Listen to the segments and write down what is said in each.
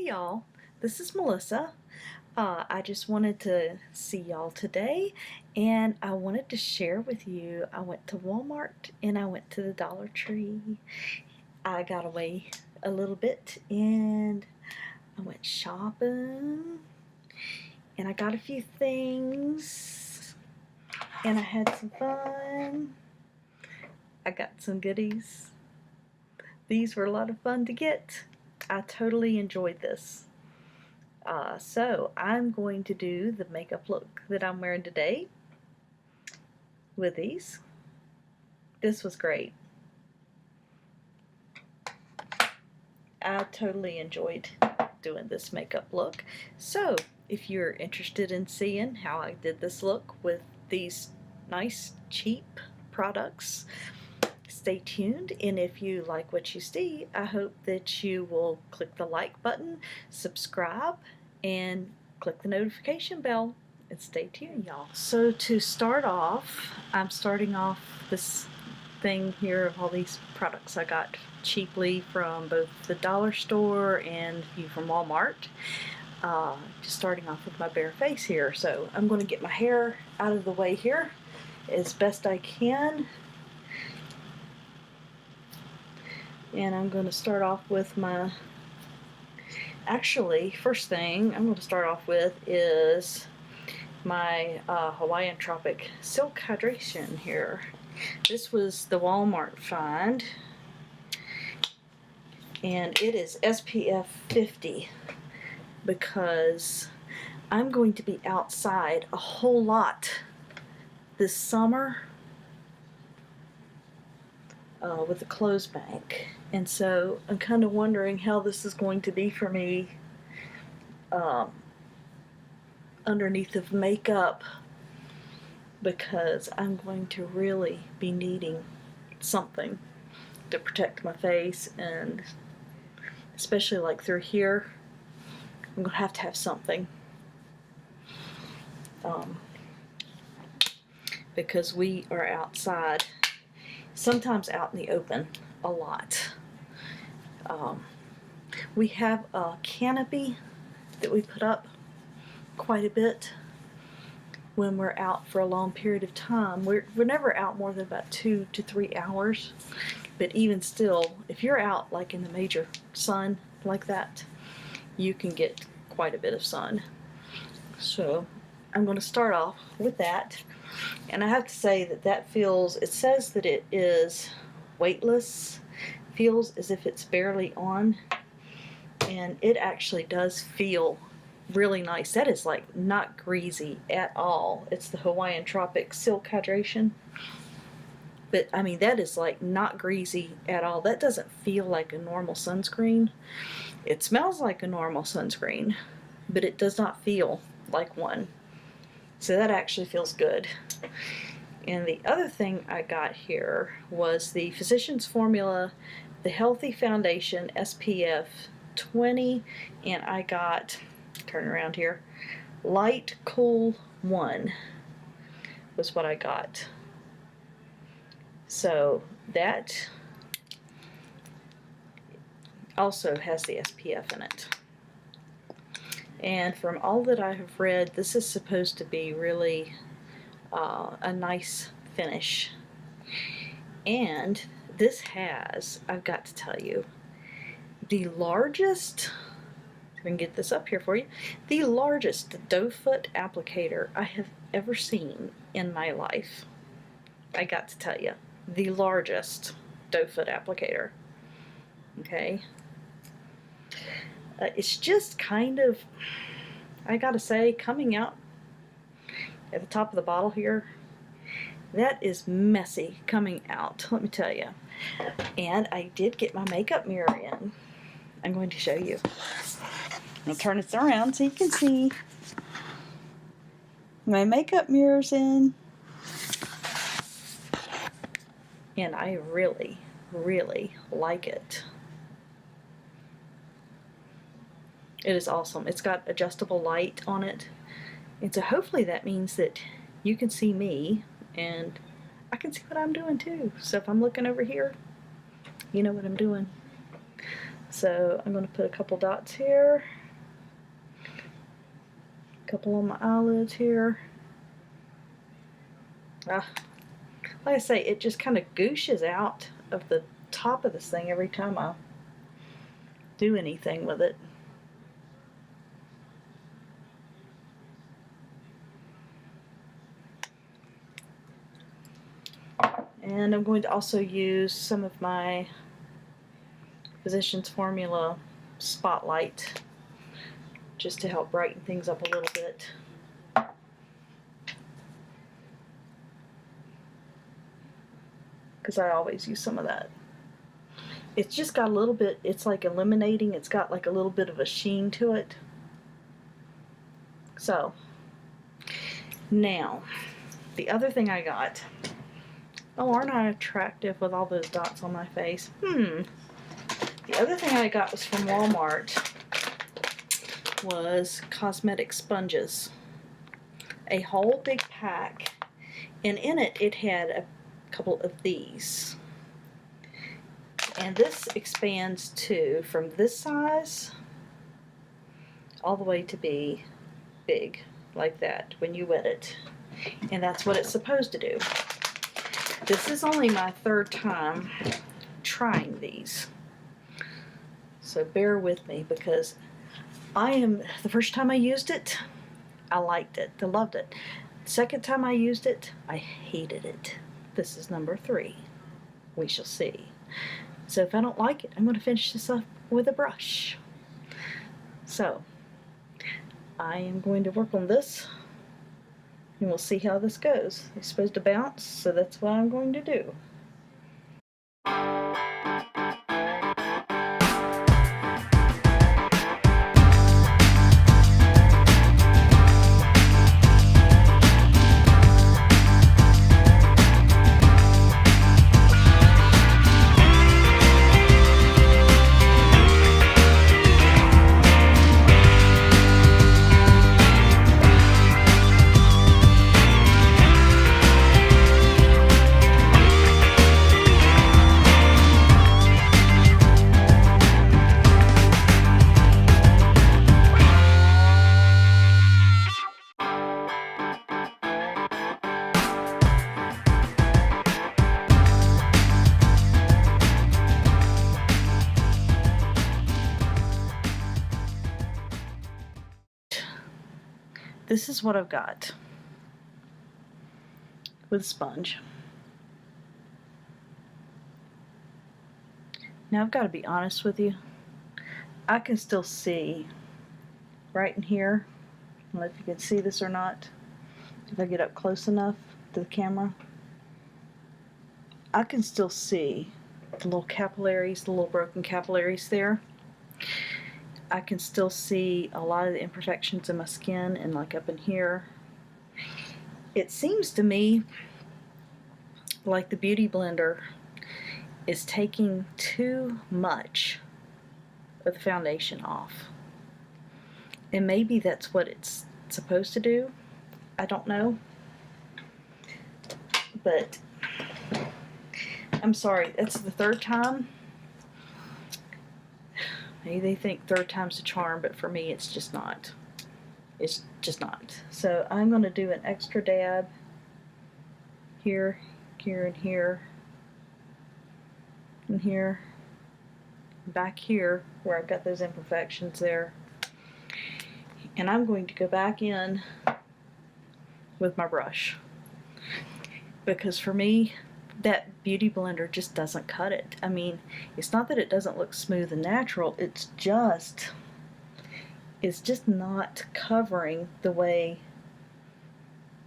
Hey y'all, this is Melissa. I just wanted to see y'all today and I wanted to share with you. I went to Walmart and I went to the Dollar Tree. I got away a little bit and I went shopping and I got a few things and I had some fun. I got some goodies. These were a lot of fun to get. I totally enjoyed this. So I'm going to do the makeup look that I'm wearing today with these. This was great. I totally enjoyed doing this makeup look. So if you're interested in seeing how I did this look with these nice cheap products, stay tuned. And if you like what you see, I hope that you will click the like button, subscribe, and click the notification bell and stay tuned, y'all. So to start off, I'm starting off this thing here of all these products I got cheaply from both the dollar store and a few from Walmart. Just starting off with my bare face here. So I'm going to get my hair out of the way here as best I can. And I'm going to start off with my, actually, first thing I'm going to start off with is my Hawaiian Tropic Silk Hydration here. This was the Walmart find, and it is SPF 50 because I'm going to be outside a whole lot this summer with the clothes bank, and so I'm kind of wondering how this is going to be for me underneath of makeup, because I'm going to really be needing something to protect my face, and especially like through here I'm gonna have to have something because we are outside, sometimes out in the open a lot. We have a canopy that we put up quite a bit when we're out for a long period of time. We're never out more than about 2 to 3 hours, but even still, if you're out like in the major sun like that, you can get quite a bit of sun. So I'm going to start off with that, and I have to say that feels, it says that it is weightless, feels as if it's barely on, and it actually does feel really nice. That is like not greasy at all. It's the Hawaiian Tropic Silk Hydration, but I mean that is like not greasy at all. That doesn't feel like a normal sunscreen. It smells like a normal sunscreen, but it does not feel like one. So that actually feels good. And the other thing I got here was the Physicians Formula, the Healthy Foundation SPF 20, and I got, turn around here, Light Cool 1 was what I got. So that also has the SPF in it. And from all that I have read, this is supposed to be really a nice finish. And this has, I've got to tell you, the largest, if I can get this up here for you, the largest doe foot applicator I have ever seen in my life. I got to tell you, the largest doe foot applicator. Okay. It's just kind of, I gotta say, coming out at the top of the bottle here, that is messy coming out, let me tell you. And I did get my makeup mirror in. I'm going to show you. I'll turn this around so you can see. My makeup mirror's in. And I really, really like it. It is awesome. It's got adjustable light on it. And so hopefully that means that you can see me and I can see what I'm doing too. So if I'm looking over here, you know what I'm doing. So I'm going to put a couple dots here, a couple on my eyelids here. Like I say, it just kind of gooshes out of the top of this thing every time I do anything with it. And I'm going to also use some of my Physicians Formula Spotlight just to help brighten things up a little bit. Because I always use some of that. It's just got a little bit, it's like illuminating, it's got like a little bit of a sheen to it. So, now, the other thing I got. Oh, aren't I attractive with all those dots on my face? The other thing I got was from Walmart was cosmetic sponges. A whole big pack. And in it, it had a couple of these. And this expands to, from this size all the way to be big, like that, when you wet it. And that's what it's supposed to do. This is only my third time trying these. So bear with me, because the first time I used it, I liked it, I loved it. Second time I used it, I hated it. This is number 3. We shall see. So if I don't like it, I'm going to finish this up with a brush. So I am going to work on this, and we'll see how this goes. It's supposed to bounce, so that's what I'm going to do. This is what I've got with sponge. Now I've got to be honest with you. I can still see right in here. I don't know if you can see this or not. If I get up close enough to the camera, I can still see the little capillaries, the little broken capillaries there. I can still see a lot of the imperfections in my skin, and like up in here. It seems to me like the Beauty Blender is taking too much of the foundation off. And maybe that's what it's supposed to do. I don't know. But I'm sorry, that's the third time. Maybe they think third time's a charm, but for me it's just not. It's just not. So I'm going to do an extra dab here, here, and here, and here, back here where I've got those imperfections there. And I'm going to go back in with my brush, because for me that Beauty Blender just doesn't cut it. I mean, it's not that it doesn't look smooth and natural, it's just not covering the way.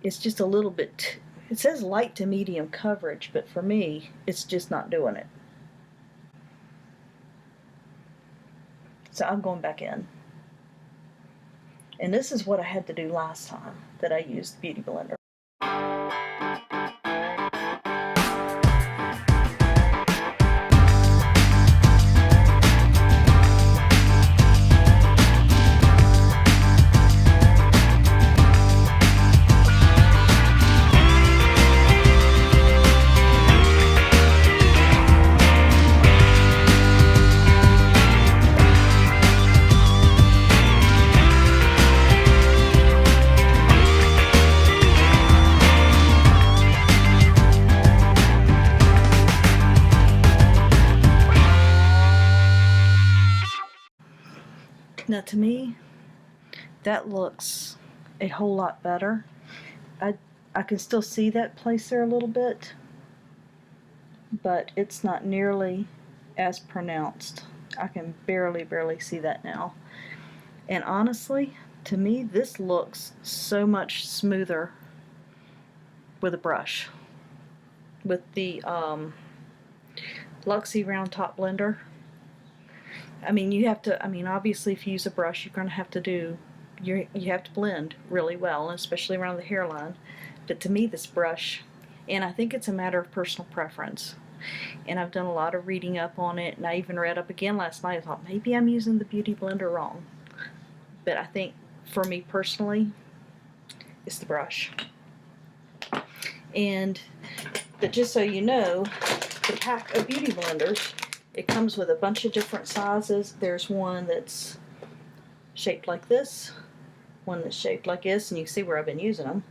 It's just a little bit, it says light to medium coverage, but for me it's just not doing it. So I'm going back in. And this is what I had to do last time that I used the Beauty Blender. Now to me, that looks a whole lot better. I can still see that place there a little bit, but it's not nearly as pronounced. I can barely see that now. And honestly, to me, this looks so much smoother with a brush. With the Luxie Round Top Blender. I mean, you have to, obviously if you use a brush, you're going to have to you have to blend really well, especially around the hairline. But to me, this brush, and I think it's a matter of personal preference, and I've done a lot of reading up on it, and I even read up again last night. I thought maybe I'm using the Beauty Blender wrong. But I think for me personally, it's the brush. But just so you know, the pack of Beauty Blenders, it comes with a bunch of different sizes. There's one that's shaped like this, one that's shaped like this, and you can see where I've been using them.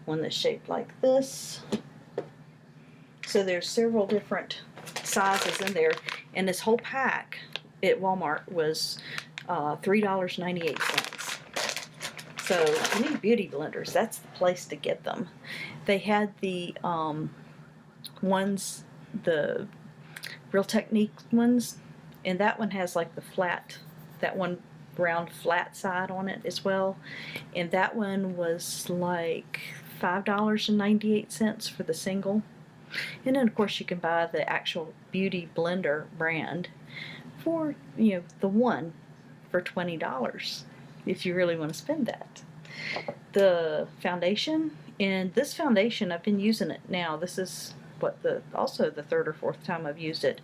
One that's shaped like this. So there's several different sizes in there, and this whole pack at Walmart was $3.98. So if you need Beauty Blenders, that's the place to get them. They had the ones, the Real Technique ones, and that one has like the flat, that one round flat side on it as well, and that one was like $5.98 for the single. And then of course you can buy the actual Beauty Blender brand for, the one for $20 if you really want to spend that. The foundation, and this foundation, I've been using it now. This is also the third or fourth time I've used it,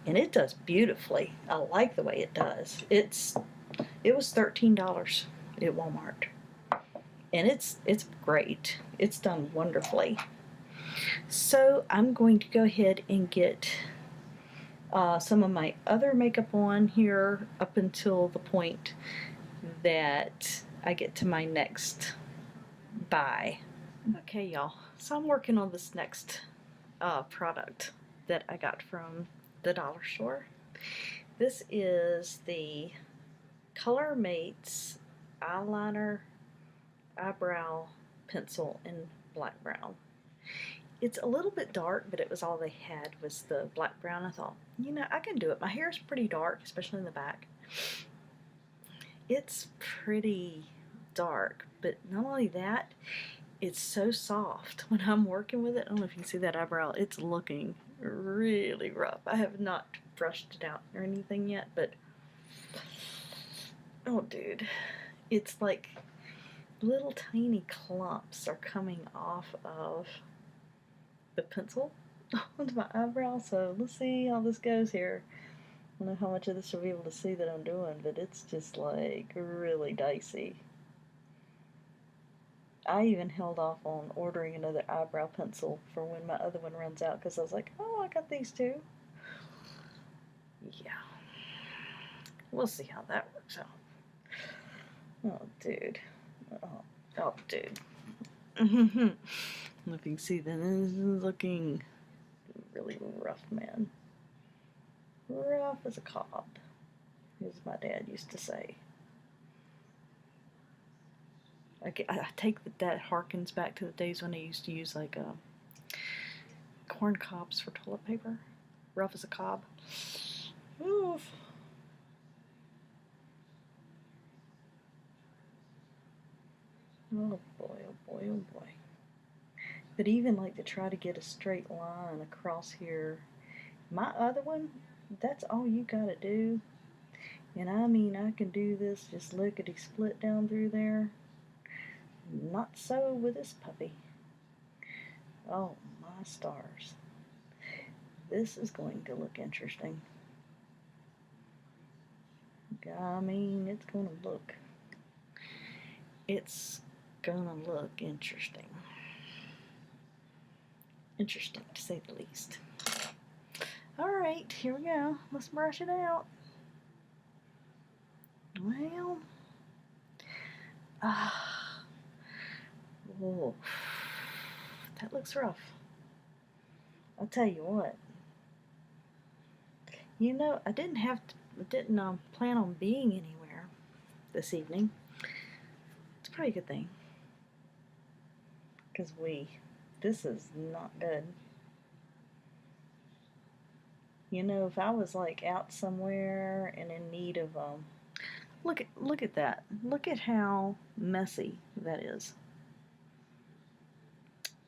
and it does beautifully. I like the way it does. It was $13 at Walmart, and it's great. It's done wonderfully. So I'm going to go ahead and get some of my other makeup on here up until the point that I get to my next buy. Okay, y'all. So I'm working on this next product that I got from the dollar store. This is the Color Mates eyeliner eyebrow pencil in black brown. It's a little bit dark, but it was all they had was the black brown. I thought, I can do it. My hair is pretty dark, especially in the back. It's pretty dark, but not only that, it's so soft when I'm working with it. I don't know if you can see that eyebrow. It's looking really rough. I have not brushed it out or anything yet, but oh dude, it's like little tiny clumps are coming off of the pencil onto my eyebrow. So let's see how this goes here. I don't know how much of this you'll be able to see that I'm doing, but it's just like really dicey. I even held off on ordering another eyebrow pencil for when my other one runs out, because I was like, oh, I got these two. Yeah. We'll see how that works out. Oh, dude. Oh, dude. If you can see, then this is looking really rough, man. Rough as a cob, as my dad used to say. I take that harkens back to the days when I used to use like corn cobs for toilet paper. Rough as a cob. Oof. Oh boy, oh boy, oh boy. But even like to try to get a straight line across here, my other one, that's all you gotta do. And I mean, I can do this just lickety split down through there. Not so with this puppy. Oh my stars. This is going to look interesting. I mean, it's gonna look interesting. Interesting, to say the least. Alright, here we go. Let's brush it out. Well, oh, that looks rough. I'll tell you what. I didn't plan on being anywhere. this evening. It's a pretty good thing. Because this is not good. You know, if I was like out somewhere and in need of look at that. Look at how messy that is.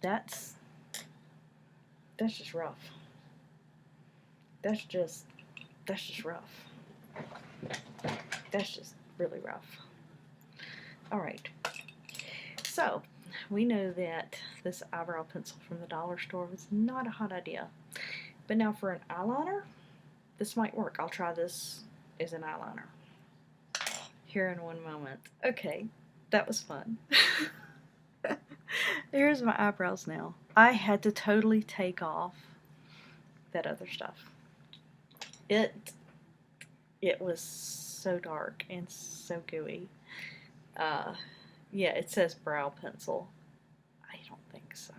That's just rough. That's just rough. That's just really rough. All right. So, we know that this eyebrow pencil from the dollar store was not a hot idea. But now for an eyeliner, this might work. I'll try this as an eyeliner here in one moment. Okay, that was fun. Here's my eyebrows now. I had to totally take off that other stuff. It was so dark and so gooey. Yeah, it says brow pencil. I don't think so.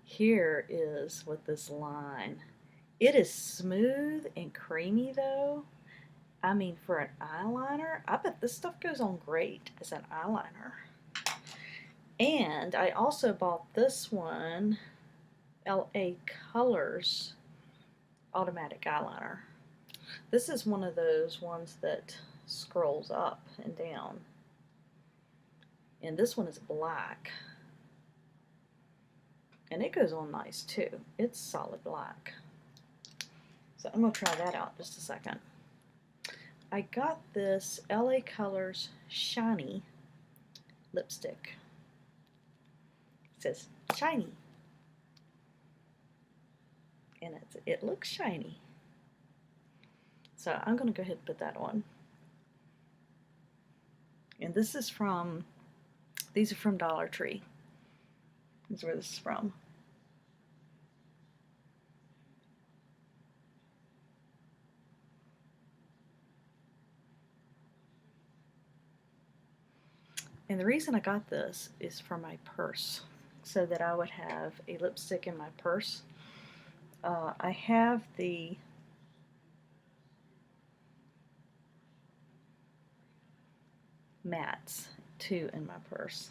Here is with this line. It is smooth and creamy though. I mean, for an eyeliner, I bet this stuff goes on great as an eyeliner. And I also bought this one, LA Colors Automatic Eyeliner. This is one of those ones that scrolls up and down. And this one is black. And it goes on nice too. It's solid black. So I'm going to try that out just a second. I got this LA Colors Shiny lipstick. It says shiny. And it looks shiny. So I'm going to go ahead and put that on. And these are from Dollar Tree. That's where this is from. And the reason I got this is for my purse, so that I would have a lipstick in my purse. I have the mattes too in my purse.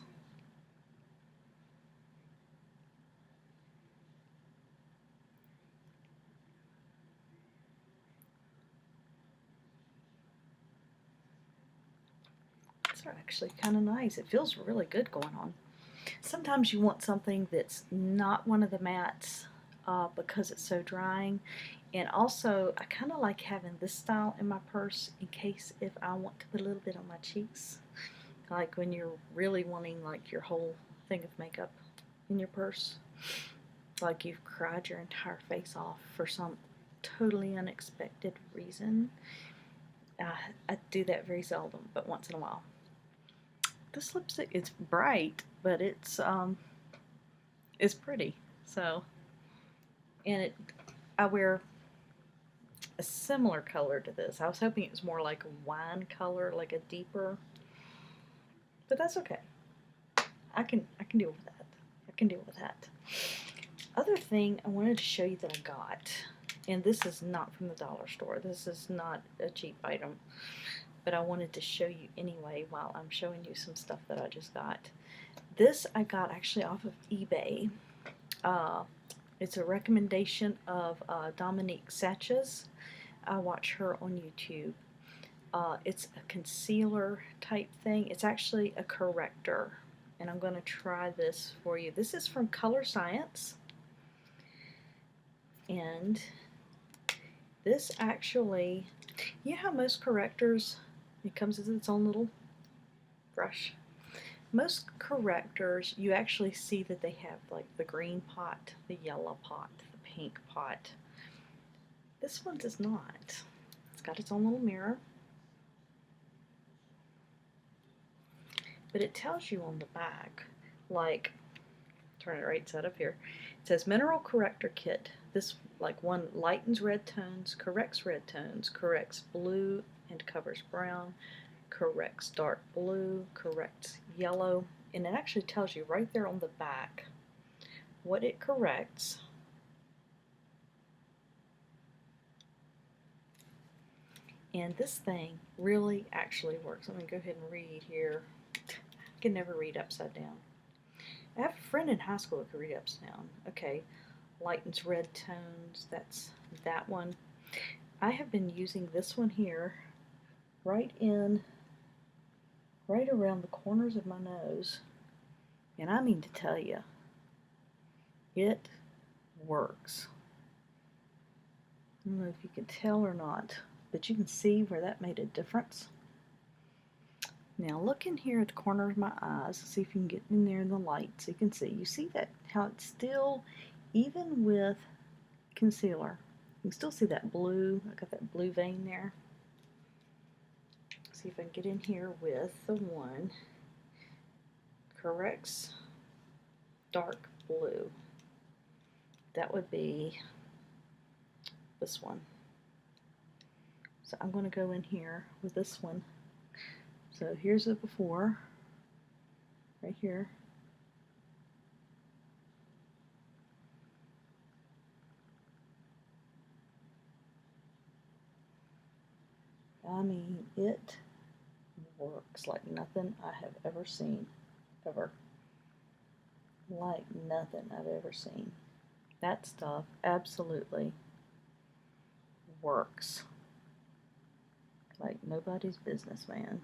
These are actually kind of nice. It feels really good going on. Sometimes you want something that's not one of the mattes because it's so drying. And also, I kind of like having this style in my purse in case if I want to put a little bit on my cheeks. Like when you're really wanting like your whole thing of makeup in your purse. Like you've cried your entire face off for some totally unexpected reason. I do that very seldom, but once in a while. This lipstick is bright, but it's pretty. So, and I wear a similar color to this. I was hoping it was more like a wine color, like a deeper, but that's okay. I can deal with that. I can deal with that. Other thing I wanted to show you that I got, and this is not from the dollar store. This is not a cheap item, but I wanted to show you anyway while I'm showing you some stuff that I just got. This I got actually off of eBay. It's a recommendation of Dominique Sanchez. I watch her on YouTube. It's a concealer type thing. It's actually a corrector, and I'm going to try this for you. This is from Color Science, and this actually, you know how most correctors, it comes with its own little brush. Most correctors, you actually see that they have like the green pot, the yellow pot, the pink pot. This one does not. It's got its own little mirror. But it tells you on the back, like, turn it right side up here. It says Mineral Corrector Kit. This one lightens red tones, corrects blue and covers brown, corrects dark blue, corrects yellow, and it actually tells you right there on the back what it corrects And this thing really actually works. Let me go ahead and read here. I can never read upside down. I have a friend in high school who could read upside down. Okay, lightens red tones. That's that one. I have been using this one here right around the corners of my nose. And I mean to tell you, it works. I don't know if you can tell or not, but you can see where that made a difference. Now look in here at the corner of my eyes, see if you can get in there in the light so you can see. You see that how it's still, even with concealer, you can still see that blue. I got that blue vein there. See if I can get in here with the one Corrects Dark Blue. That would be this one. So I'm going to go in here with this one. So here's the before, right here. I mean, it works like nothing I have ever seen, ever. Like nothing I've ever seen. That stuff absolutely works like nobody's business, man.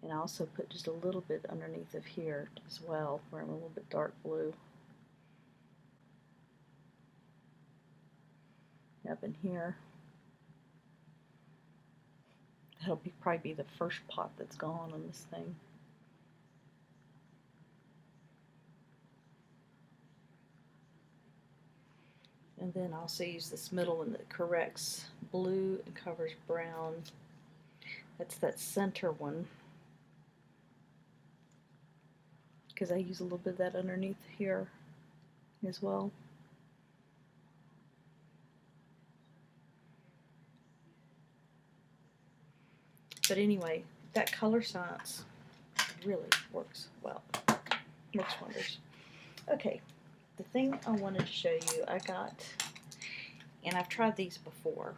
And I also put just a little bit underneath of here as well, where I'm a little bit dark blue. Up in here. That'll probably be the first pot that's gone on this thing. And then I also use this middle one that corrects blue and covers brown. That's that center one. Because I use a little bit of that underneath here as well. But anyway, that Color Science really works well. Works wonders. Okay, the thing I wanted to show you, I got, and I've tried these before.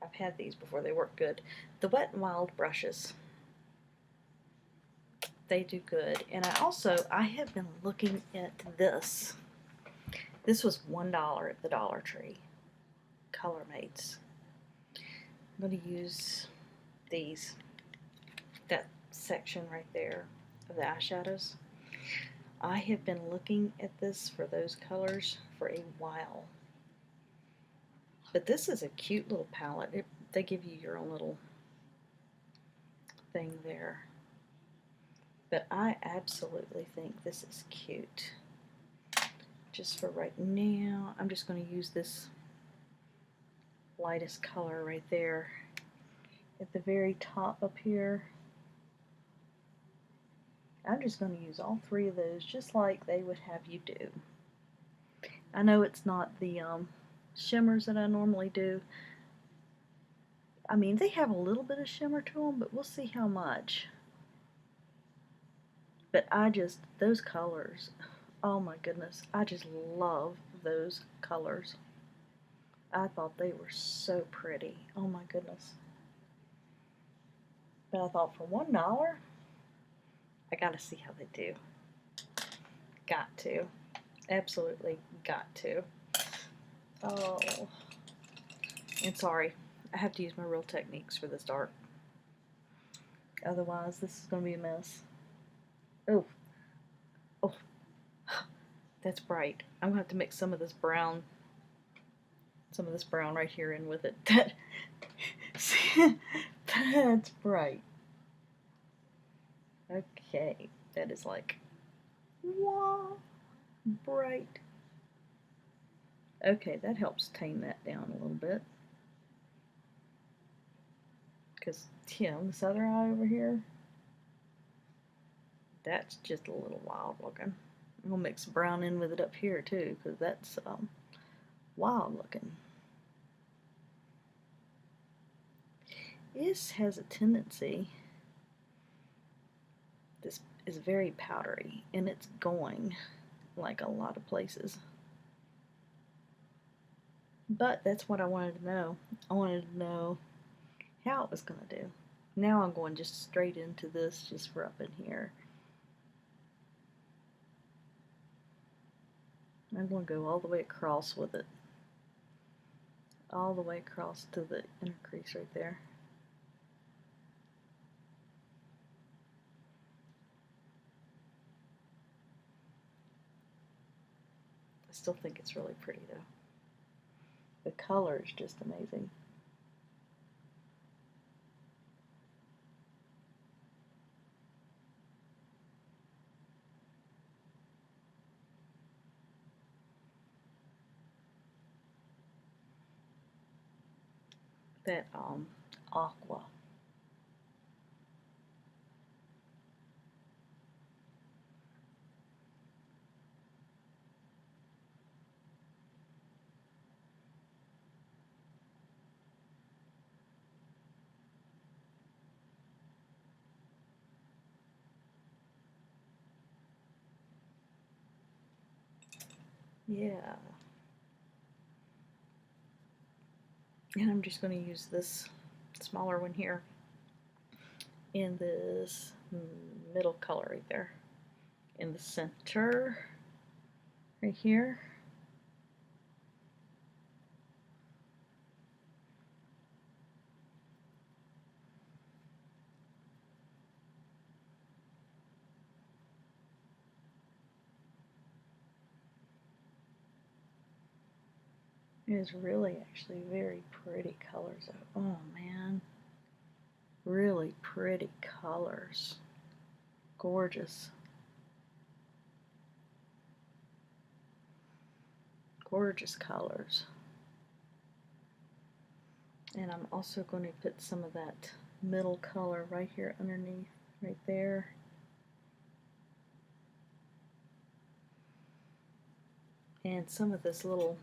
I've had these before, they work good. The Wet n Wild brushes. They do good. And I have been looking at this. This was $1 at the Dollar Tree. Color Mates. I'm going to use these, that section right there of the eyeshadows. I have been looking at this for those colors for a while. But this is a cute little palette. They give you your own little thing there. But I absolutely think this is cute. Just for right now, I'm just going to use this lightest color right there at the very top up here. I'm just going to use all three of those just like they would have you do. I know it's not the shimmers that I normally do. I mean, they have a little bit of shimmer to them, but we'll see how much. But those colors, oh my goodness, I just love those colors. I thought they were so pretty. Oh my goodness. But I thought for $1, I gotta see how they do. Got to. Absolutely got to. Oh. And sorry, I have to use my Real Techniques for this dark. Otherwise, this is going to be a mess. Oh. Oh. That's bright. I'm going to have to mix some of this brown right here in with it. That's bright. Okay, that is like, wow, bright. Okay, that helps tame that down a little bit. Because, yeah, on this other eye over here, that's just a little wild looking. I'm going to mix brown in with it up here too, because that's wild looking. This has a tendency, this is very powdery, and it's going like a lot of places. But that's what I wanted to know. I wanted to know how it was going to do. Now I'm going just straight into this, just for up in here. I'm going to go all the way across with it. All the way across to the inner crease right there. I still think it's really pretty though. The color is just amazing. That aqua. Yeah. And I'm just going to use this smaller one here in this middle color right there. In the center, right here. It is really actually very pretty colors. Oh man. Really pretty colors. Gorgeous. Gorgeous colors. And I'm also going to put some of that middle color right here underneath, right there. And some of this little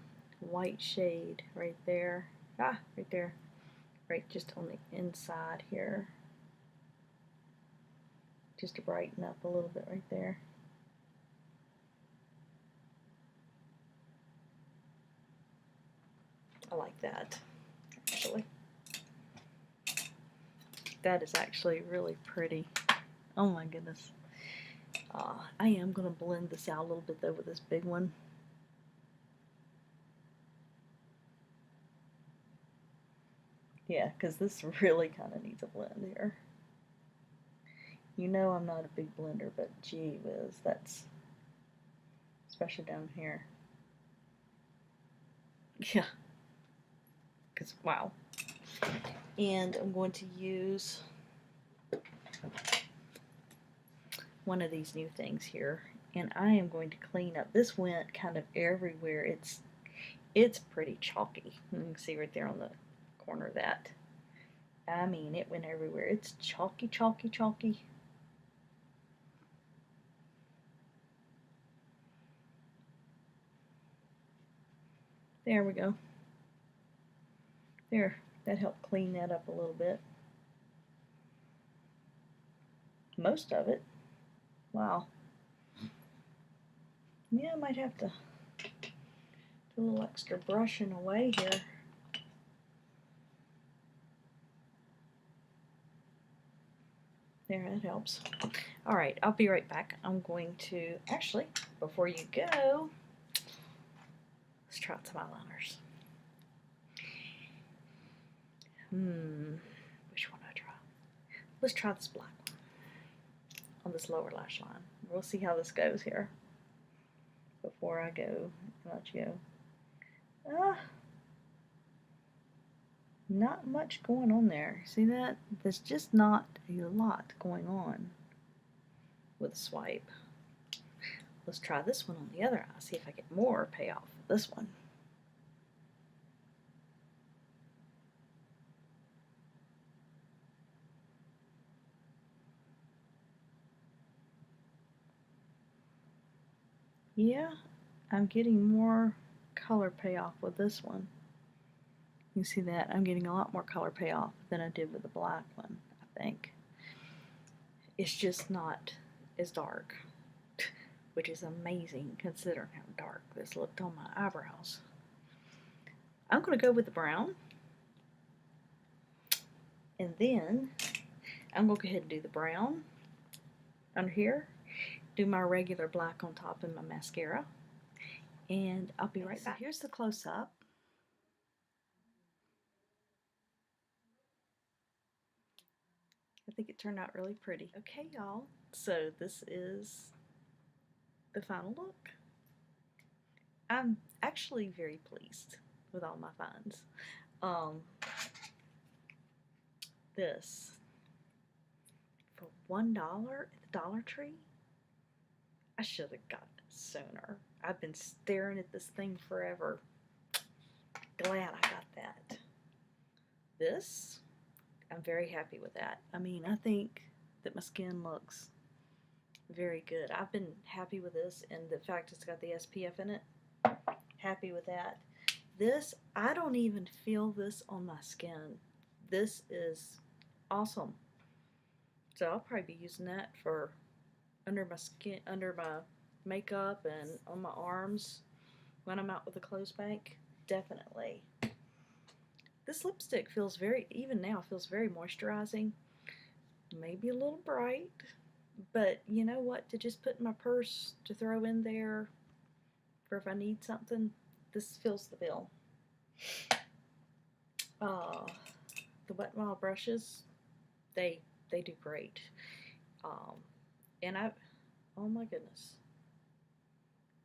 white shade right there. Ah, right there. Right just on the inside here. Just to brighten up a little bit right there. I like that, actually. That is actually really pretty. Oh my goodness. I am going to blend this out a little bit though with this big one. Yeah, because this really kind of needs a blend here. You know I'm not a big blender, but gee whiz, that's, especially down here. Yeah, because wow. And I'm going to use one of these new things here, and I am going to clean up. This went kind of everywhere. It's pretty chalky. You can see right there on the corner of that. I mean, it went everywhere. It's chalky, chalky, chalky. There we go. There, that helped clean that up a little bit. Most of it. Wow. Yeah, I might have to do a little extra brushing away here. There, that helps. Alright, I'll be right back. I'm going to, actually, before you go, let's try out some eyeliners. Which one do I try? Let's try this black one on this lower lash line. We'll see how this goes here before I go and let you go. Not much going on there. See that? There's just not a lot going on with a swipe. Let's try this one on the other eye, see if I get more payoff with this one. Yeah, I'm getting more color payoff with this one. You see that? I'm getting a lot more color payoff than I did with the black one, I think. It's just not as dark, which is amazing considering how dark this looked on my eyebrows. I'm going to go with the brown. And then I'm going to go ahead and do the brown under here. Do my regular black on top and my mascara. And I'll be right back. So here's the close-up. I think it turned out really pretty. Okay, y'all. So this is the final look. I'm actually very pleased with all my finds. This for $1 at the Dollar Tree. I should have gotten it sooner. I've been staring at this thing forever. Glad I got that. This, I'm very happy with that. I mean, I think that my skin looks very good. I've been happy with this, and the fact it's got the SPF in it, happy with that. This, I don't even feel this on my skin. This is awesome. So I'll probably be using that for under my skin, under my makeup and on my arms when I'm out with a clothes bank. Definitely. This lipstick feels very, even now, feels very moisturizing. Maybe a little bright, but you know what? To just put in my purse to throw in there for if I need something, this fills the bill. The Wet n Wild brushes, they do great. And oh my goodness,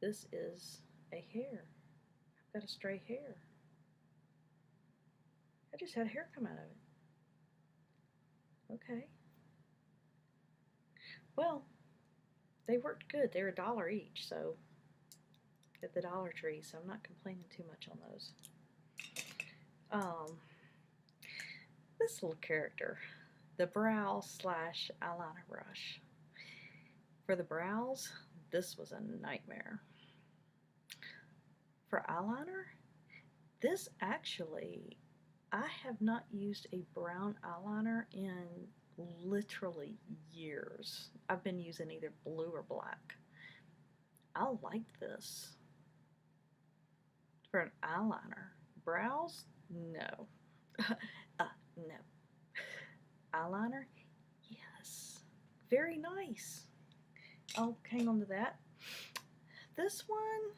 this is a hair. I've got a stray hair. I just had hair come out of it. Okay. Well, they worked good. They were $1 each, so at the Dollar Tree, so I'm not complaining too much on those. This little character, the brow slash eyeliner brush. For the brows, this was a nightmare. For eyeliner, this actually, I have not used a brown eyeliner in literally years. I've been using either blue or black. I like this. For an eyeliner. Brows? No. No. Eyeliner? Yes. Very nice. I'll hang on to that. This one,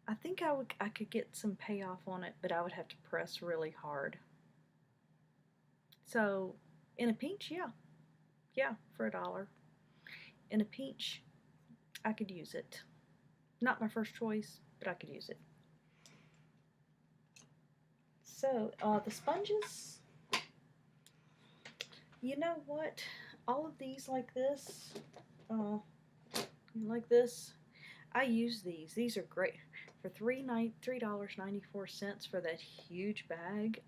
I think I could get some payoff on it, but I would have to press really hard. So, in a pinch, yeah. Yeah, for $1. In a pinch, I could use it. Not my first choice, but I could use it. So, the sponges, you know what? All of these like this, I use these. These are great. For $3.94 for that huge bag,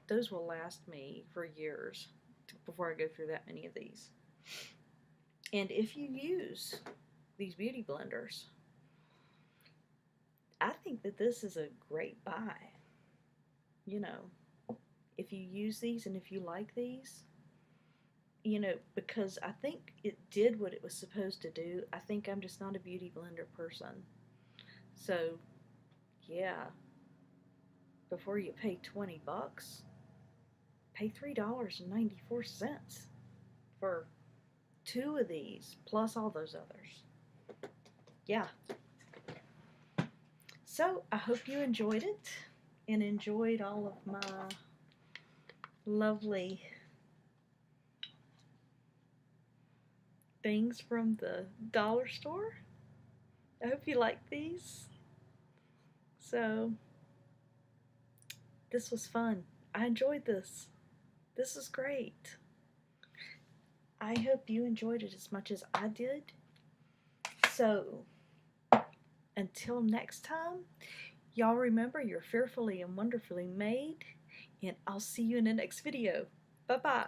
those will last me for years before I go through that many of these. And if you use these beauty blenders, I think that this is a great buy. You know, if you use these and if you like these, you know, because I think it did what it was supposed to do. I think I'm just not a beauty blender person. So, yeah, before you pay $20, pay $3.94 for 2 of these, plus all those others. Yeah. So, I hope you enjoyed it and enjoyed all of my lovely things from the dollar store. I hope you like these. So, this was fun. I enjoyed this. This is great. I hope you enjoyed it as much as I did. So, until next time, y'all remember you're fearfully and wonderfully made, and I'll see you in the next video. Bye-bye.